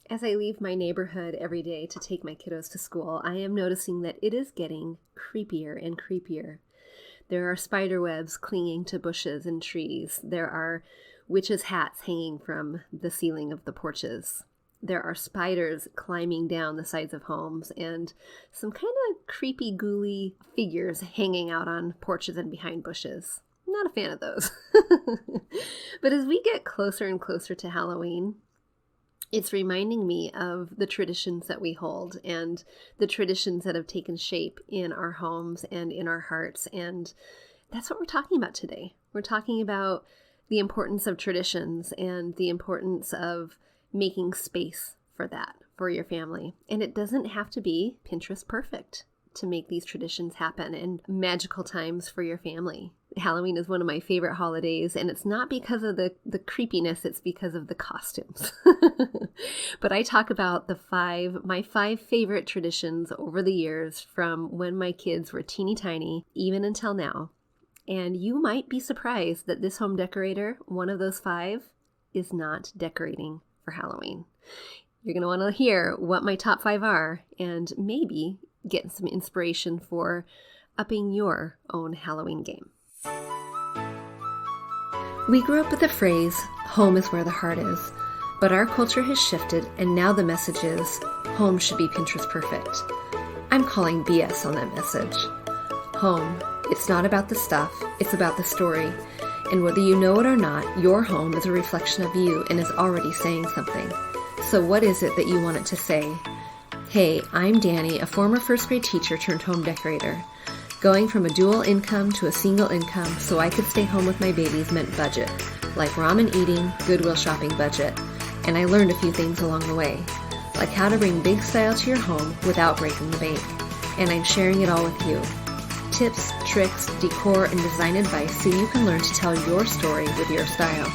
As I leave my neighborhood every day to take my kiddos to school, I am noticing that it is getting creepier and creepier. There are spider webs clinging to bushes and trees. There are witches' hats hanging from the ceiling of the porches. There are spiders climbing down the sides of homes and some kind of creepy, ghouly figures hanging out on porches and behind bushes. Not a fan of those. But as we get closer and closer to Halloween, it's reminding me of the traditions that we hold and the traditions that have taken shape in our homes and in our hearts. And that's what we're talking about today. We're talking about the importance of traditions and the importance of making space for that, for your family. And it doesn't have to be Pinterest perfect to make these traditions happen and magical times for your family. Halloween is one of my favorite holidays, and it's not because of the creepiness, it's because of the costumes. But I talk about my five favorite traditions over the years from when my kids were teeny tiny, even until now. And you might be surprised that this home decorator, one of those five, is not decorating for Halloween. You're going to want to hear what my top five are and maybe get some inspiration for upping your own Halloween game. We grew up with the phrase, home is where the heart is, but our culture has shifted and now the message is, home should be Pinterest perfect. I'm calling BS on that message. Home, it's not about the stuff, it's about the story. And whether you know it or not, your home is a reflection of you and is already saying something. So what is it that you want it to say? Hey, I'm Danny, a former first grade teacher turned home decorator. Going from a dual income to a single income so I could stay home with my babies meant budget, like ramen eating, Goodwill shopping budget. And I learned a few things along the way, like how to bring big style to your home without breaking the bank. And I'm sharing it all with you. Tips, tricks, decor, and design advice so you can learn to tell your story with your style,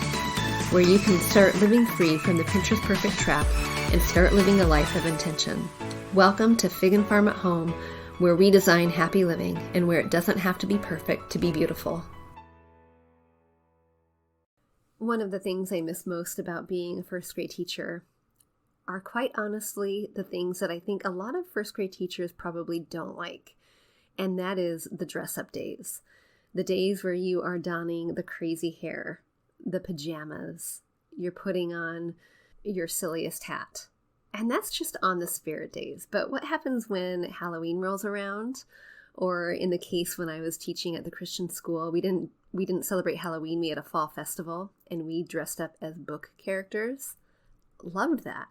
where you can start living free from the Pinterest perfect trap and start living a life of intention. Welcome to Fig and Farm at Home, where we design happy living and where it doesn't have to be perfect to be beautiful. One of the things I miss most about being a first grade teacher are quite honestly the things that I think a lot of first grade teachers probably don't like. And that is the dress-up days. The days where you are donning the crazy hair, the pajamas, you're putting on your silliest hat. And that's just on the spirit days. But what happens when Halloween rolls around? Or in the case when I was teaching at the Christian school, we didn't celebrate Halloween. We had a fall festival and we dressed up as book characters. Loved that.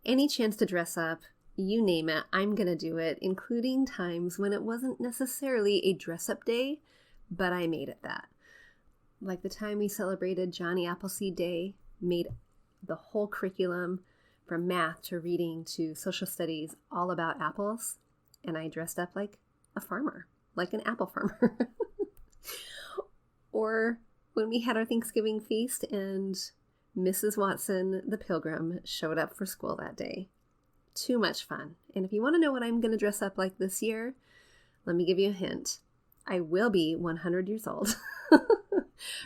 Any chance to dress up, you name it, I'm going to do it, including times when it wasn't necessarily a dress-up day, but I made it that. Like the time we celebrated Johnny Appleseed Day, made the whole curriculum from math to reading to social studies all about apples, and I dressed up like a farmer, like an apple farmer. Or when we had our Thanksgiving feast and Mrs. Watson, the pilgrim, showed up for school that day. Too much fun. And if you want to know what I'm going to dress up like this year, let me give you a hint. I will be 100 years old.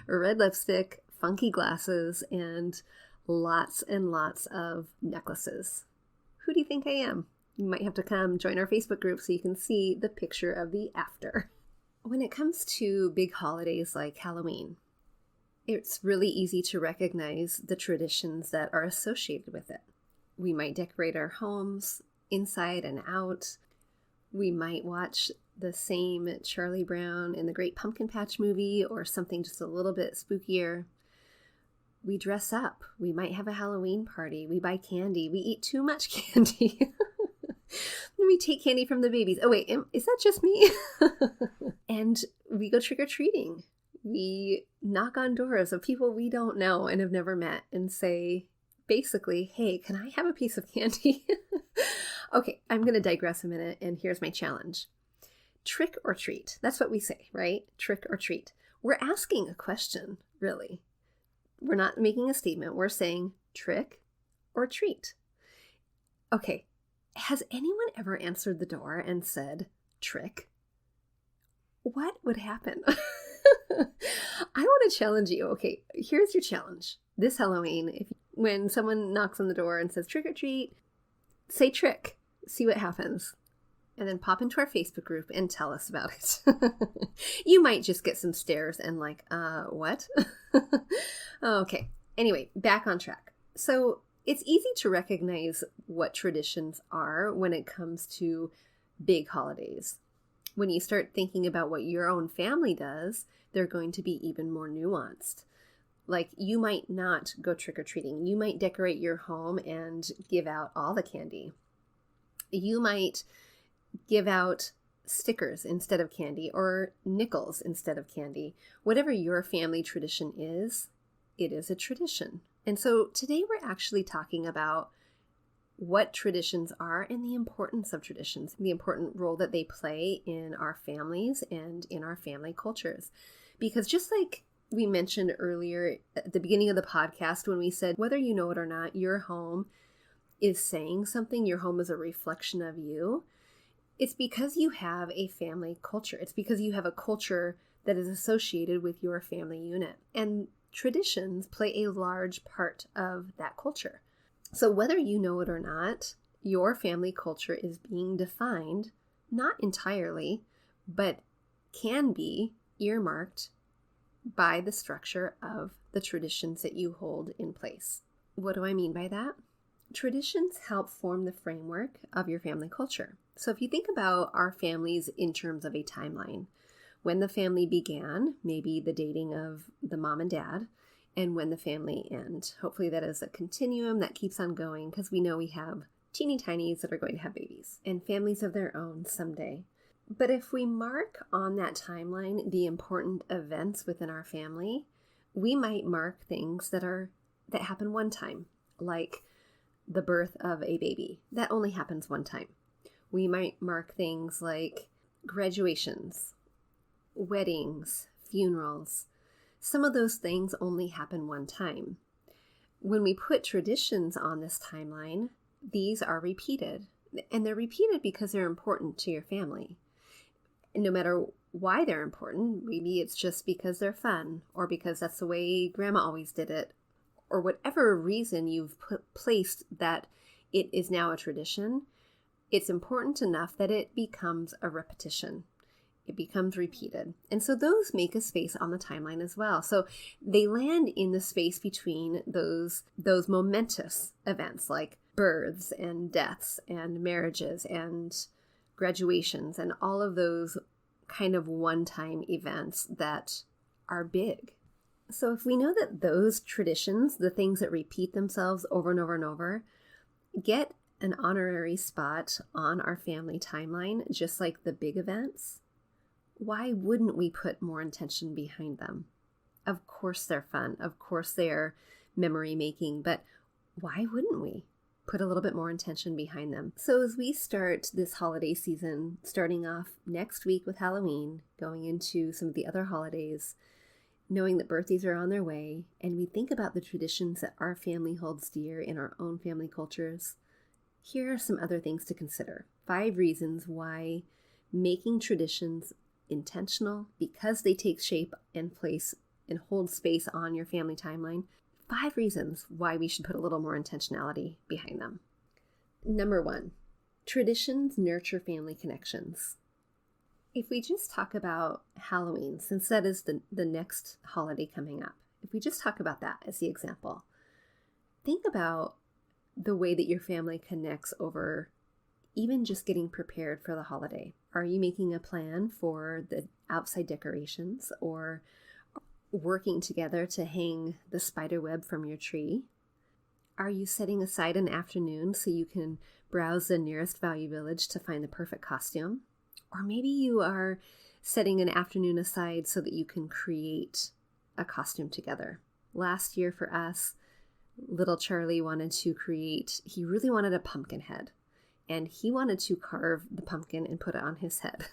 Red lipstick, funky glasses, and lots and lots of necklaces. Who do you think I am? You might have to come join our Facebook group so you can see the picture of the after. When it comes to big holidays like Halloween, it's really easy to recognize the traditions that are associated with it. We might decorate our homes inside and out. We might watch the same Charlie Brown in the Great Pumpkin Patch movie or something just a little bit spookier. We dress up. We might have a Halloween party. We buy candy. We eat too much candy. We take candy from the babies. Oh, wait, is that just me? And we go trick-or-treating. We knock on doors of people we don't know and have never met and say, basically, hey, can I have a piece of candy? Okay, I'm going to digress a minute, and here's my challenge. Trick or treat. That's what we say, right? Trick or treat. We're asking a question, really. We're not making a statement. We're saying trick or treat. Okay, has anyone ever answered the door and said trick? What would happen? I want to challenge you. Okay, here's your challenge. This Halloween, When someone knocks on the door and says trick or treat, say trick, see what happens. And then pop into our Facebook group and tell us about it. You might just get some stares and like, what? Okay. Anyway, back on track. So it's easy to recognize what traditions are when it comes to big holidays. When you start thinking about what your own family does, they're going to be even more nuanced. Like, you might not go trick-or-treating. You might decorate your home and give out all the candy. You might give out stickers instead of candy, or nickels instead of candy. Whatever your family tradition is, it is a tradition. And so today we're actually talking about what traditions are and the importance of traditions, the important role that they play in our families and in our family cultures. Because just like we mentioned earlier at the beginning of the podcast, when we said, whether you know it or not, your home is saying something, your home is a reflection of you. It's because you have a family culture. It's because you have a culture that is associated with your family unit. And traditions play a large part of that culture. So whether you know it or not, your family culture is being defined, not entirely, but can be earmarked by the structure of the traditions that you hold in place. What do I mean by that? Traditions help form the framework of your family culture. So if you think about our families in terms of a timeline, when the family began, maybe the dating of the mom and dad, and when the family ends. Hopefully that is a continuum that keeps on going, because we know we have teeny tinies that are going to have babies and families of their own someday. But if we mark on that timeline the important events within our family, we might mark things that happen one time, like the birth of a baby. That only happens one time. We might mark things like graduations, weddings, funerals. Some of those things only happen one time. When we put traditions on this timeline, these are repeated. And they're repeated because they're important to your family. And no matter why they're important, maybe it's just because they're fun, or because that's the way grandma always did it, or whatever reason you've placed that it is now a tradition, it's important enough that it becomes a repetition. It becomes repeated. And so those make a space on the timeline as well. So they land in the space between those momentous events like births and deaths and marriages and graduations and all of those kind of one-time events that are big. So if we know that those traditions, the things that repeat themselves over and over and over, get an honorary spot on our family timeline, just like the big events, why wouldn't we put more intention behind them? Of course they're fun. Of course they're memory making, but why wouldn't we put a little bit more intention behind them? So as we start this holiday season, starting off next week with Halloween, going into some of the other holidays, knowing that birthdays are on their way, and we think about the traditions that our family holds dear in our own family cultures, here are some other things to consider. 5 reasons why making traditions intentional, because they take shape and place and hold space on your family timeline. 5 reasons why we should put a little more intentionality behind them. Number 1, traditions nurture family connections. If we just talk about Halloween, since that is the next holiday coming up, if we just talk about that as the example, think about the way that your family connects over even just getting prepared for the holiday. Are you making a plan for the outside decorations, or working together to hang the spider web from your tree? Are you setting aside an afternoon so you can browse the nearest Value Village to find the perfect costume? Or maybe you are setting an afternoon aside so that you can create a costume together. Last year for us, little Charlie he really wanted a pumpkin head. And he wanted to carve the pumpkin and put it on his head.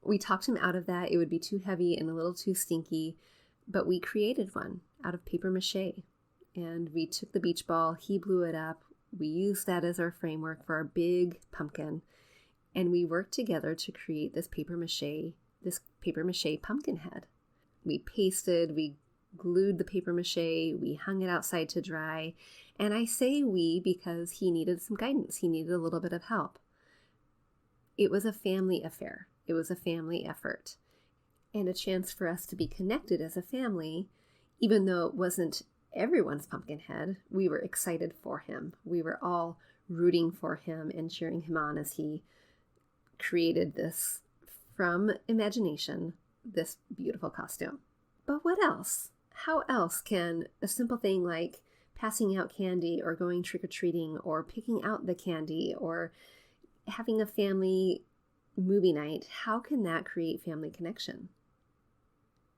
We talked him out of that. It would be too heavy and a little too stinky, but we created one out of paper mache. And we took the beach ball, he blew it up. We used that as our framework for our big pumpkin. And we worked together to create this paper mache pumpkin head. We pasted, we glued the paper mache, we hung it outside to dry. And I say we because he needed some guidance. He needed a little bit of help. It was a family affair. It was a family effort and a chance for us to be connected as a family. Even though it wasn't everyone's pumpkin head, we were excited for him. We were all rooting for him and cheering him on as he created this, from imagination, this beautiful costume. But what else? How else can a simple thing like passing out candy or going trick-or-treating or picking out the candy or having a family movie night, how can that create family connection?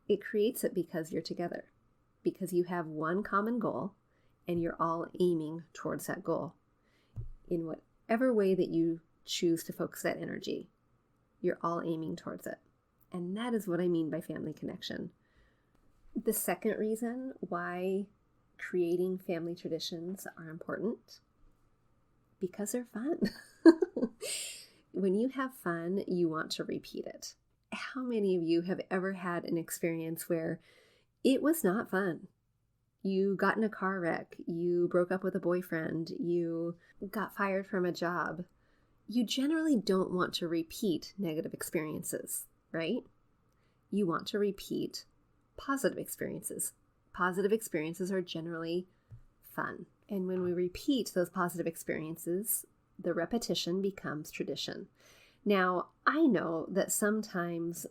It creates it because you're together, because you have one common goal and you're all aiming towards that goal. In whatever way that you choose to focus that energy, you're all aiming towards it. And that is what I mean by family connection. The second reason why creating family traditions are important, because they're fun. When you have fun, you want to repeat it. How many of you have ever had an experience where it was not fun? You got in a car wreck, you broke up with a boyfriend, you got fired from a job. You generally don't want to repeat negative experiences, right? You want to repeat positive experiences. Positive experiences are generally fun. And when we repeat those positive experiences, the repetition becomes tradition. Now, I know that sometimes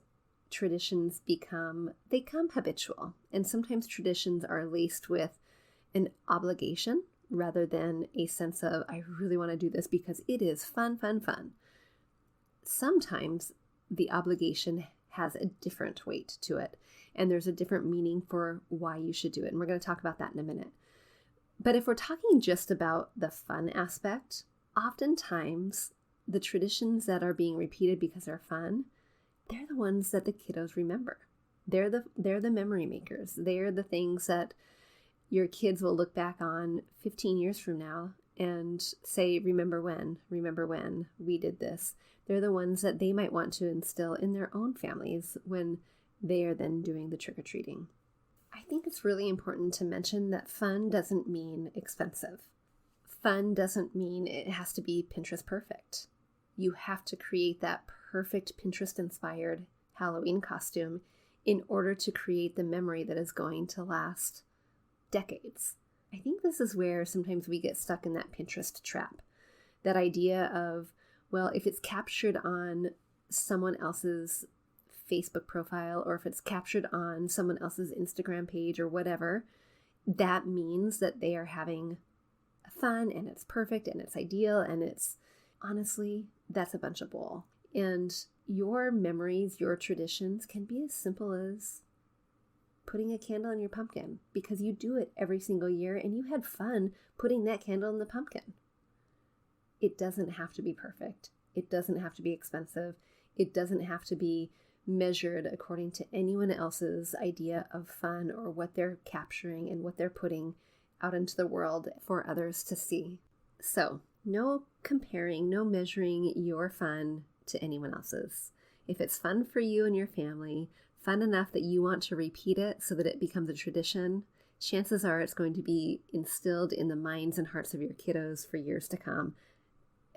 traditions become habitual, and sometimes traditions are laced with an obligation rather than a sense of, I really want to do this because it is fun, fun, fun. Sometimes the obligation has a different weight to it, and there's a different meaning for why you should do it, and we're going to talk about that in a minute. But if we're talking just about the fun aspect, oftentimes the traditions that are being repeated because they're fun, they're the ones that the kiddos remember. They're the memory makers. They're the things that your kids will look back on 15 years from now and say, remember when we did this. They're the ones that they might want to instill in their own families when they are then doing the trick-or-treating. I think it's really important to mention that fun doesn't mean expensive. Fun doesn't mean it has to be Pinterest perfect. You have to create that perfect Pinterest-inspired Halloween costume in order to create the memory that is going to last decades. I think this is where sometimes we get stuck in that Pinterest trap. That idea of, well, if it's captured on someone else's Facebook profile or if it's captured on someone else's Instagram page or whatever, that means that they are having fun and it's perfect and it's ideal, and it's honestly, that's a bunch of bull. And your memories, your traditions can be as simple as putting a candle in your pumpkin because you do it every single year and you had fun putting that candle in the pumpkin. It doesn't have to be perfect. It doesn't have to be expensive. It doesn't have to be measured according to anyone else's idea of fun or what they're capturing and what they're putting out into the world for others to see. So, no comparing, no measuring your fun to anyone else's. If it's fun for you and your family, fun enough that you want to repeat it so that it becomes a tradition, chances are it's going to be instilled in the minds and hearts of your kiddos for years to come.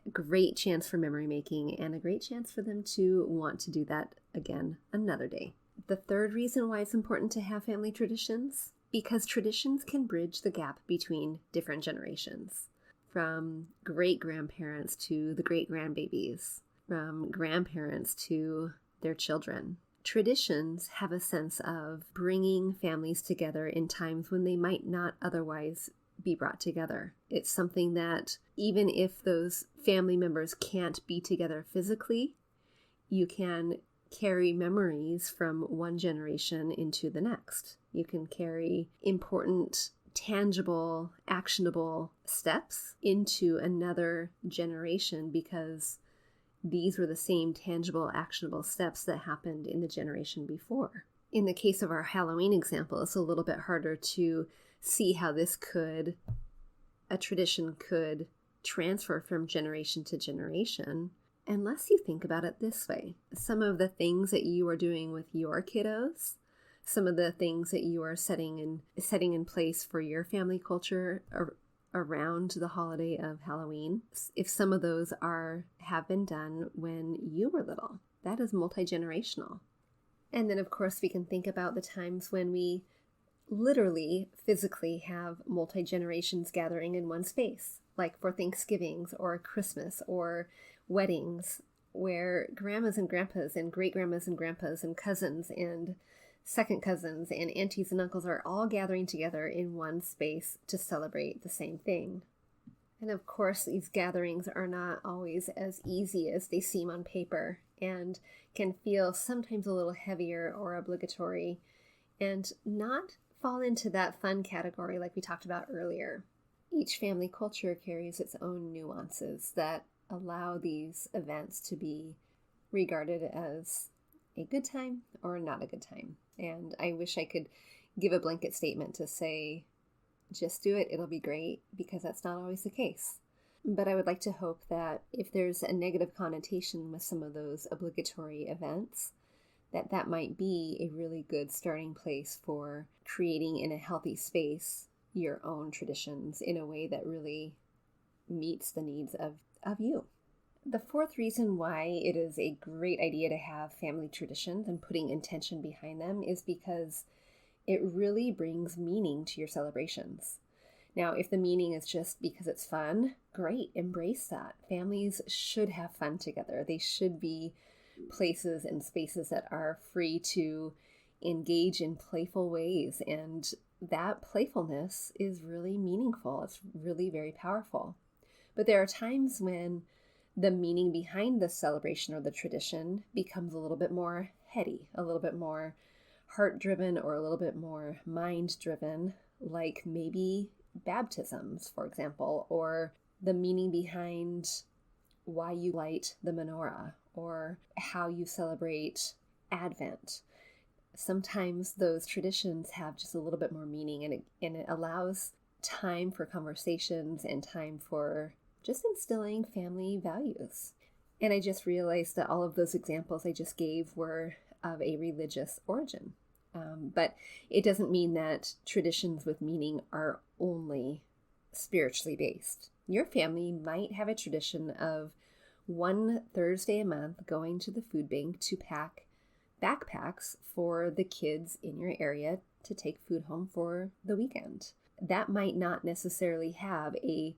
A great chance for memory making and a great chance for them to want to do that again another day. The third reason why it's important to have family traditions, because traditions can bridge the gap between different generations. From great-grandparents to the great-grandbabies, from grandparents to their children. Traditions have a sense of bringing families together in times when they might not otherwise be brought together. It's something that even if those family members can't be together physically, you can carry memories from one generation into the next. You can carry important, tangible, actionable steps into another generation because these were the same tangible, actionable steps that happened in the generation before. In the case of our Halloween example, it's a little bit harder to see how a tradition could transfer from generation to generation unless you think about it this way. Some of the things that you are doing with your kiddos, some of the things that you are setting in place for your family culture around the holiday of Halloween. If some of those have been done when you were little, that is multi-generational. And then, of course, we can think about the times when we literally, physically have multi-generations gathering in one space, like for Thanksgivings or Christmas or weddings, where grandmas and grandpas and great-grandmas and grandpas and cousins and second cousins and aunties and uncles are all gathering together in one space to celebrate the same thing. And of course, these gatherings are not always as easy as they seem on paper and can feel sometimes a little heavier or obligatory and not fall into that fun category like we talked about earlier. Each family culture carries its own nuances that allow these events to be regarded as a good time or not a good time. And I wish I could give a blanket statement to say, just do it, it'll be great, because that's not always the case. But I would like to hope that if there's a negative connotation with some of those obligatory events, that might be a really good starting place for creating in a healthy space your own traditions in a way that really meets the needs of you. The fourth reason why it is a great idea to have family traditions and putting intention behind them is because it really brings meaning to your celebrations. Now, if the meaning is just because it's fun, great, embrace that. Families should have fun together. They should be places and spaces that are free to engage in playful ways, and that playfulness is really meaningful. It's really very powerful. But there are times when the meaning behind the celebration or the tradition becomes a little bit more heady, a little bit more heart-driven, or a little bit more mind-driven, like maybe baptisms, for example, or the meaning behind why you light the menorah, or how you celebrate Advent. Sometimes those traditions have just a little bit more meaning, and it allows time for conversations and time for just instilling family values. And I just realized that all of those examples I just gave were of a religious origin. But it doesn't mean that traditions with meaning are only spiritually based. Your family might have a tradition of one Thursday a month going to the food bank to pack backpacks for the kids in your area to take food home for the weekend. That might not necessarily have a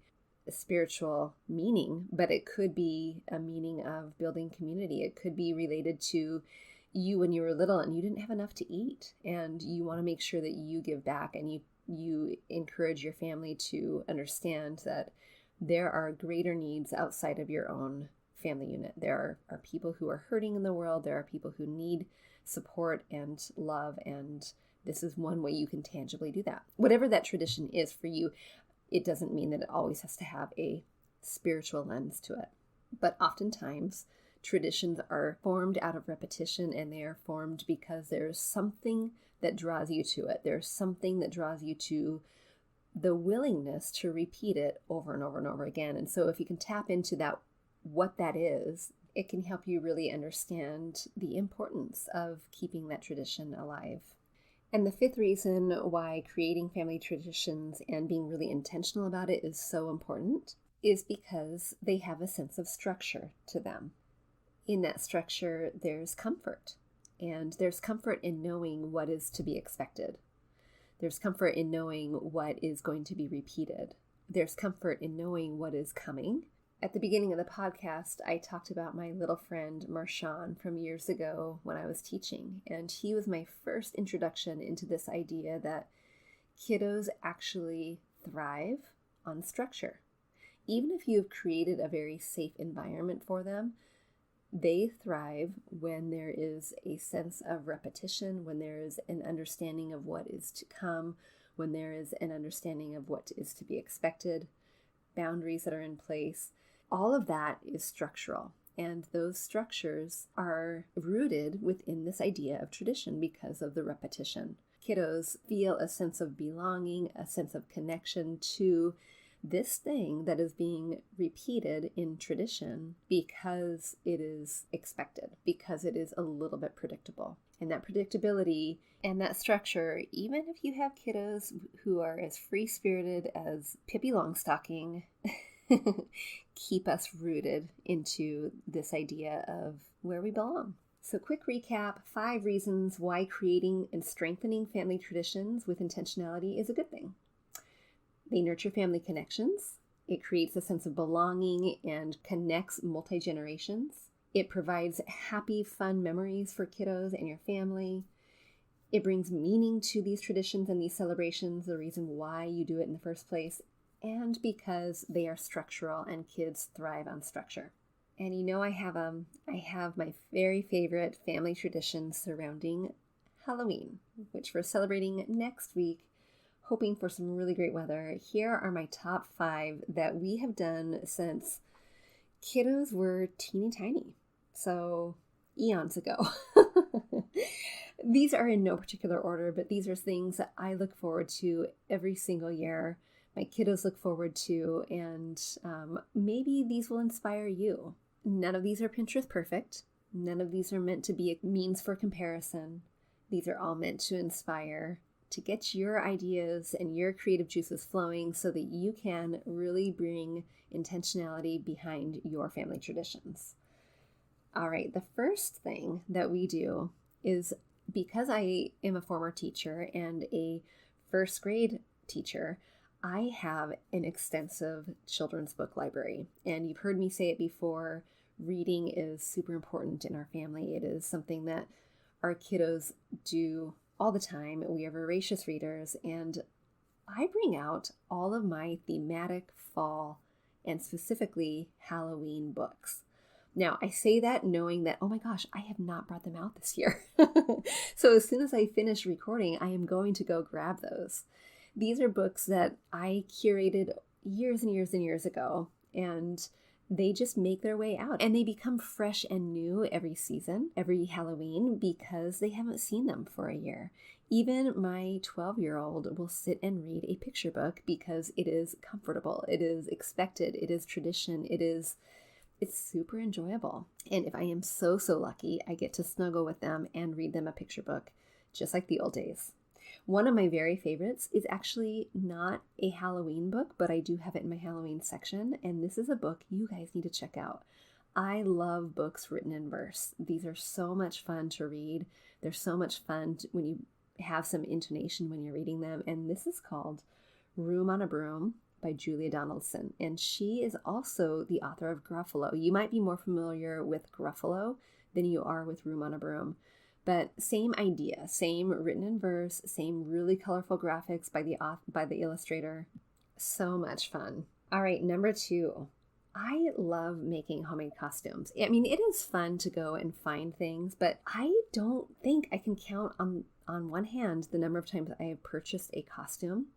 spiritual meaning, but it could be a meaning of building community. It could be related to you when you were little and you didn't have enough to eat, and you want to make sure that you give back, and you encourage your family to understand that there are greater needs outside of your own family unit. There are people who are hurting in the world. There are people who need support and love, and this is one way you can tangibly do that. Whatever that tradition is for you, it doesn't mean that it always has to have a spiritual lens to it. But oftentimes, traditions are formed out of repetition, and they are formed because there's something that draws you to it. There's something that draws you to the willingness to repeat it over and over and over again. And so if you can tap into that, what that is, it can help you really understand the importance of keeping that tradition alive. And the fifth reason why creating family traditions and being really intentional about it is so important is because they have a sense of structure to them. In that structure, there's comfort. And there's comfort in knowing what is to be expected. There's comfort in knowing what is going to be repeated. There's comfort in knowing what is coming. At the beginning of the podcast, I talked about my little friend Marshawn from years ago when I was teaching, and he was my first introduction into this idea that kiddos actually thrive on structure. Even if you've created a very safe environment for them, they thrive when there is a sense of repetition, when there is an understanding of what is to come, when there is an understanding of what is to be expected, boundaries that are in place. All of that is structural, and those structures are rooted within this idea of tradition because of the repetition. Kiddos feel a sense of belonging, a sense of connection to this thing that is being repeated in tradition because it is expected, because it is a little bit predictable. And that predictability and that structure, even if you have kiddos who are as free-spirited as Pippi Longstocking, keep us rooted into this idea of where we belong. So quick recap, 5 reasons why creating and strengthening family traditions with intentionality is a good thing. They nurture family connections. It creates a sense of belonging and connects multi-generations. It provides happy, fun memories for kiddos and your family. It brings meaning to these traditions and these celebrations, the reason why you do it in the first place, and because they are structural and kids thrive on structure. And I have my very favorite family traditions surrounding Halloween, which we're celebrating next week, hoping for some really great weather. Here are my top 5 that we have done since kiddos were teeny tiny. So eons ago. These are in no particular order, but these are things that I look forward to every single year. My kiddos look forward to, and maybe these will inspire you. None of these are Pinterest perfect. None of these are meant to be a means for comparison. These are all meant to inspire, to get your ideas and your creative juices flowing so that you can really bring intentionality behind your family traditions. All right, the first thing that we do is, because I am a former teacher and a first grade teacher, I have an extensive children's book library. And you've heard me say it before, reading is super important in our family. It is something that our kiddos do all the time. We are voracious readers, and I bring out all of my thematic fall and specifically Halloween books. Now, I say that knowing that, oh my gosh, I have not brought them out this year. So as soon as I finish recording, I am going to go grab those. These are books that I curated years and years and years ago, and they just make their way out, and they become fresh and new every season, every Halloween, because they haven't seen them for a year. Even my 12-year-old will sit and read a picture book because it is comfortable, it is expected, it is tradition, it's super enjoyable. And if I am so lucky, I get to snuggle with them and read them a picture book, just like the old days. One of my very favorites is actually not a Halloween book, but I do have it in my Halloween section, and this is a book you guys need to check out. I love books written in verse. These are so much fun to read. They're so much fun when you have some intonation when you're reading them, and this is called Room on a Broom by Julia Donaldson, and she is also the author of Gruffalo. You might be more familiar with Gruffalo than you are with Room on a Broom. But same idea, same written in verse, same really colorful graphics by the illustrator. So much fun. All right, number 2. I love making homemade costumes. I mean, it is fun to go and find things, but I don't think I can count on one hand the number of times I have purchased a costume.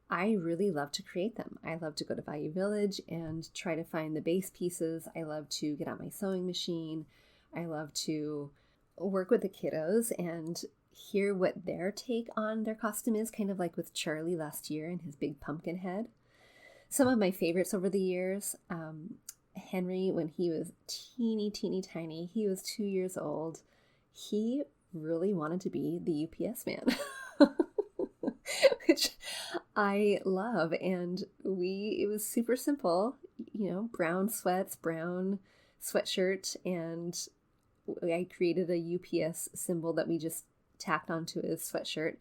I really love to create them. I love to go to Value Village and try to find the base pieces. I love to get out my sewing machine. I love to work with the kiddos and hear what their take on their costume is, kind of like with Charlie last year and his big pumpkin head. Some of my favorites over the years, Henry, when he was teeny tiny, he was 2 years old, he really wanted to be the UPS man, which I love. And it was super simple, brown sweats, brown sweatshirt, and I created a UPS symbol that we just tacked onto his sweatshirt.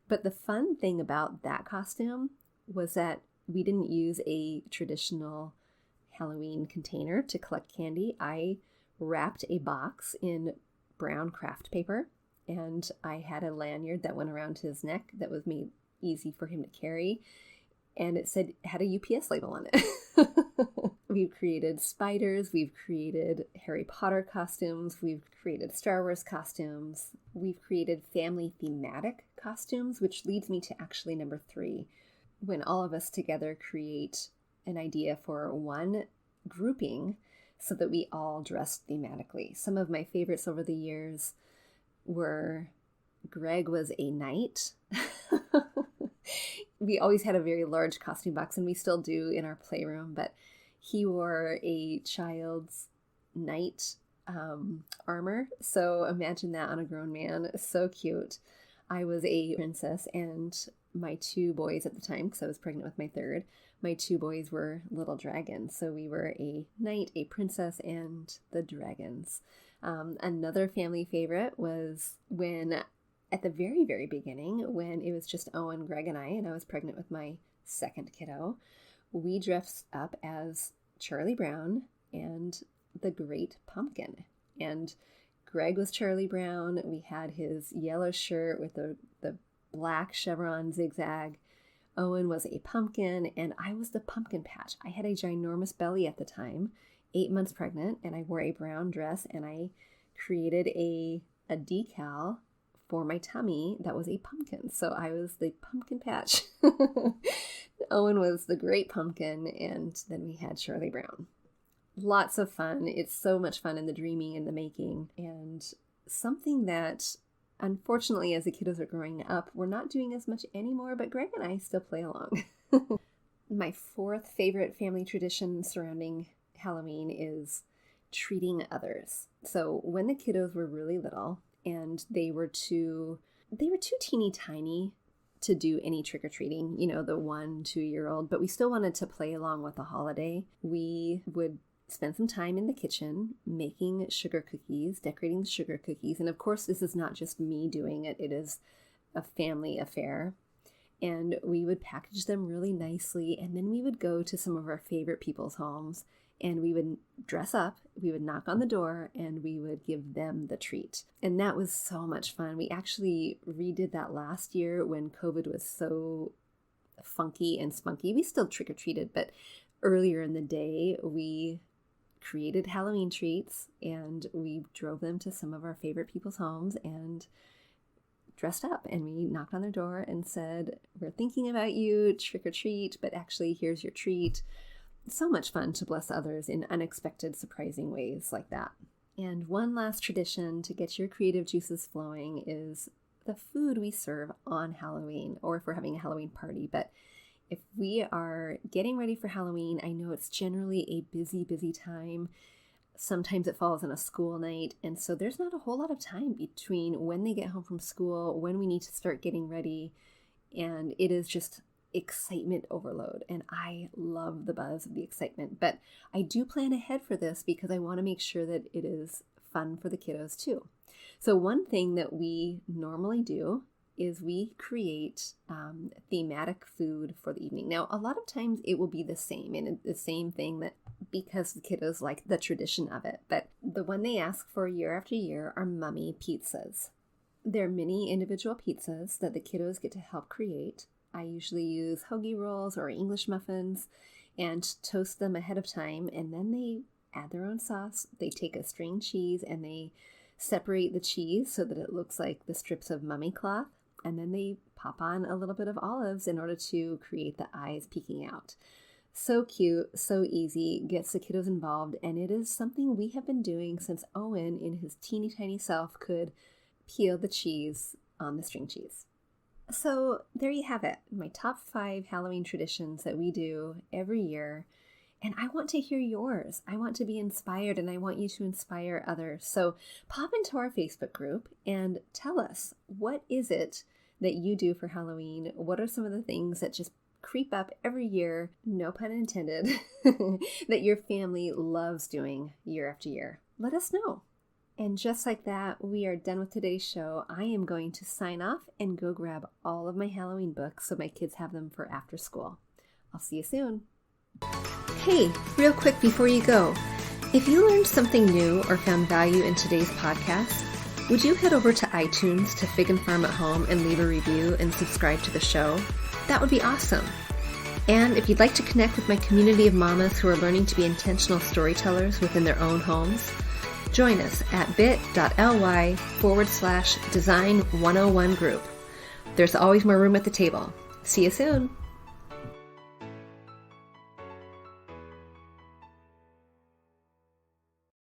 But the fun thing about that costume was that we didn't use a traditional Halloween container to collect candy. I wrapped a box in brown craft paper, and I had a lanyard that went around his neck that was made easy for him to carry, and it had a UPS label on it. We've created spiders, we've created Harry Potter costumes, we've created Star Wars costumes, we've created family thematic costumes, which leads me to actually number 3, when all of us together create an idea for one grouping so that we all dress thematically. Some of my favorites over the years were Greg was a knight. we always had a very large costume box, and we still do in our playroom, but he wore a child's knight armor. So imagine that on a grown man. So cute. I was a princess, and my two boys at the time, because I was pregnant with my third, my two boys were little dragons. So we were a knight, a princess, and the dragons. Another family favorite was when, at the very, very beginning, when it was just Owen, Greg, and I was pregnant with my second kiddo, we dressed up as Charlie Brown and the Great Pumpkin. And Greg was Charlie Brown. We had his yellow shirt with the black chevron zigzag. Owen was a pumpkin, and I was the pumpkin patch. I had a ginormous belly at the time, 8 months pregnant, and I wore a brown dress, and I created a decal for my tummy that was a pumpkin. So I was the pumpkin patch. Owen was the Great Pumpkin, and then we had Charlie Brown. Lots of fun. It's so much fun in the dreaming and the making, and something that, unfortunately, as the kiddos are growing up, we're not doing as much anymore, but Greg and I still play along. My fourth favorite family tradition surrounding Halloween is treating others. So when the kiddos were really little and they were too teeny tiny to do any trick-or-treating, the 1-2-year-old, but we still wanted to play along with the holiday, we would spend some time in the kitchen making sugar cookies, decorating the sugar cookies. And of course, this is not just me doing it. It is a family affair. And we would package them really nicely. And then we would go to some of our favorite people's homes, and we would dress up, we would knock on the door, and we would give them the treat. And that was so much fun. We actually redid that last year when COVID was so funky and spunky. We still trick-or-treated, but earlier in the day, we created Halloween treats, and we drove them to some of our favorite people's homes and dressed up, and we knocked on their door and said, "We're thinking about you, trick or treat, but actually here's your treat." So much fun to bless others in unexpected, surprising ways like that. And one last tradition to get your creative juices flowing is the food we serve on Halloween, or if we're having a Halloween party. But if we are getting ready for Halloween, I know it's generally a busy, busy time. Sometimes it falls on a school night, and so there's not a whole lot of time between when they get home from school, when we need to start getting ready, and it is just excitement overload. And I love the buzz of the excitement, but I do plan ahead for this because I want to make sure that it is fun for the kiddos too. So one thing that we normally do is we create thematic food for the evening. Now, a lot of times it will be the same, and the same thing, that because the kiddos like the tradition of it. But the one they ask for year after year are mummy pizzas. They're mini individual pizzas that the kiddos get to help create. I usually use hoagie rolls or English muffins and toast them ahead of time, and then they add their own sauce. They take a string cheese and they separate the cheese so that it looks like the strips of mummy cloth, and then they pop on a little bit of olives in order to create the eyes peeking out. So cute, so easy, gets the kiddos involved, and it is something we have been doing since Owen, in his teeny tiny self, could peel the cheese on the string cheese. So there you have it, my top 5 Halloween traditions that we do every year. And I want to hear yours. I want to be inspired, and I want you to inspire others. So pop into our Facebook group and tell us, what is it that you do for Halloween? What are some of the things that just creep up every year, no pun intended, that your family loves doing year after year? Let us know. And just like that, we are done with today's show. I am going to sign off and go grab all of my Halloween books so my kids have them for after school. I'll see you soon. Hey, real quick before you go, if you learned something new or found value in today's podcast, would you head over to iTunes to Fig and Farm at Home and leave a review and subscribe to the show? That would be awesome. And if you'd like to connect with my community of mamas who are learning to be intentional storytellers within their own homes, join us at bit.ly/design101 group. There's always more room at the table. See you soon.